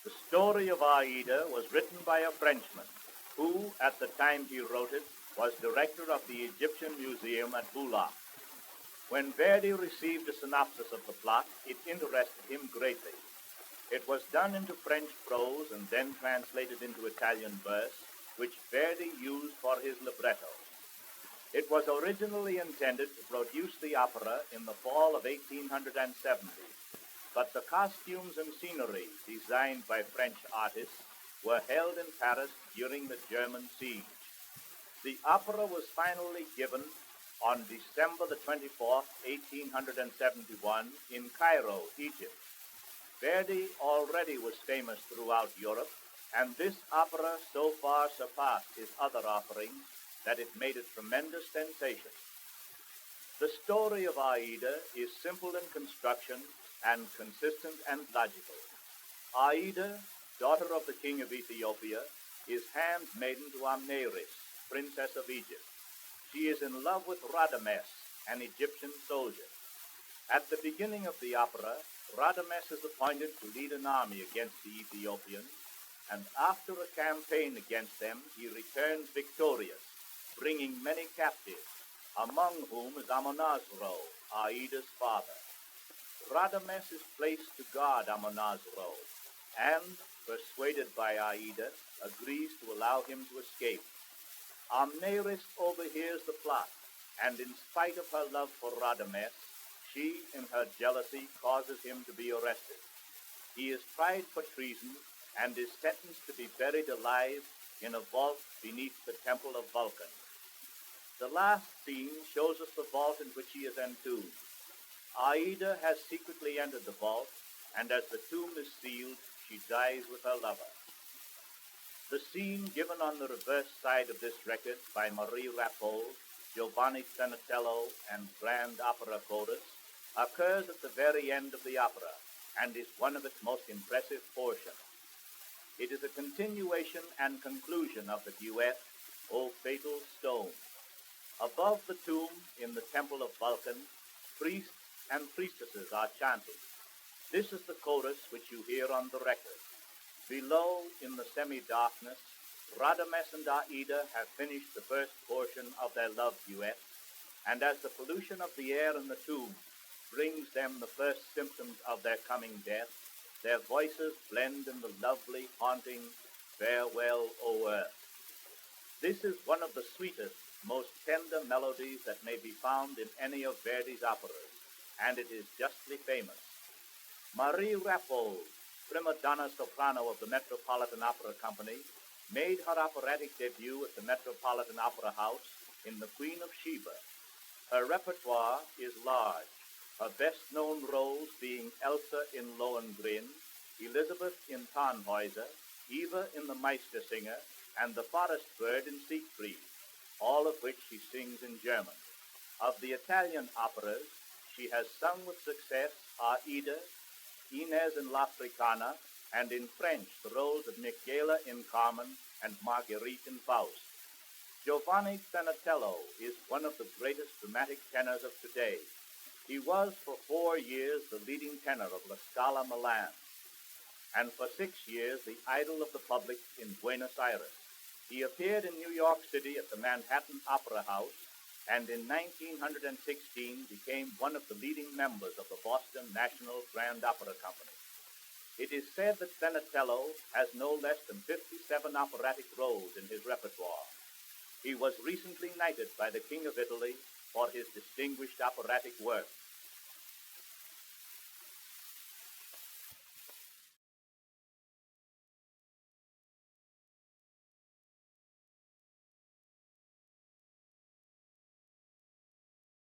The story of AIDA was written by a Frenchman who, at the time he wrote it, was director of the Egyptian Museum at Boulak. When Verdi received a synopsis of the plot, it interested him greatly. It was done into French prose and then translated into Italian verse, which Verdi used for his libretto. It was originally intended to produce the opera in the fall of 1870, but the costumes and scenery designed by French artists were held in Paris during the German siege. The opera was finally given on December the 24th, 1871, in Cairo, Egypt. Verdi already was famous throughout Europe, and this opera so far surpassed his other offerings that it made a tremendous sensation. The story of AIDA is simple in construction and consistent and logical. AIDA, daughter of the king of Ethiopia, is handmaiden to Amneris, princess of Egypt. She is in love with Radames, an Egyptian soldier. At the beginning of the opera, Radames is appointed to lead an army against the Ethiopians, and after a campaign against them, he returns victorious, bringing many captives, among whom is Amonasro, Aida's father. Radames is placed to guard Amonasro, and, persuaded by Aida, agrees to allow him to escape. Amneris overhears the plot, and in spite of her love for Radames, she, in her jealousy, causes him to be arrested. He is tried for treason and is sentenced to be buried alive in a vault beneath the temple of Vulcan. The last scene shows us the vault in which he is entombed. Aida has secretly entered the vault, and as the tomb is sealed, she dies with her lover. The scene given on the reverse side of this record by Marie Rappold, Giovanni Zenatello, and Grand Opera Chorus occurs at the very end of the opera and is one of its most impressive portions. It is a continuation and conclusion of the duet, O Fatal Stone. Above the tomb in the temple of Vulcan, priests and priestesses are chanting. This is the chorus which you hear on the record. Below, in the semi-darkness, Radames and Aida have finished the first portion of their love duet, and as the pollution of the air in the tomb brings them the first symptoms of their coming death, their voices blend in the lovely, haunting Farewell, O Earth. This is one of the sweetest, most tender melodies that may be found in any of Verdi's operas, and it is justly famous. Marie Rappold, prima donna soprano of the Metropolitan Opera Company, made her operatic debut at the Metropolitan Opera House in The Queen of Sheba. Her repertoire is large, her best-known roles being Elsa in Lohengrin, Elizabeth in Tannhäuser, Eva in The Meistersinger, and the forest bird in Siegfried, all of which she sings in German. Of the Italian operas, she has sung with success Aida, Inez in L'Africana, and in French the roles of Michaela in Carmen and Marguerite in Faust. Giovanni Zenatello is one of the greatest dramatic tenors of today. He was for 4 years the leading tenor of La Scala Milan, and for 6 years the idol of the public in Buenos Aires. He appeared in New York City at the Manhattan Opera House, and in 1916 became one of the leading members of the Boston National Grand Opera Company. It is said that Zenatello has no less than 57 operatic roles in his repertoire. He was recently knighted by the King of Italy for his distinguished operatic work.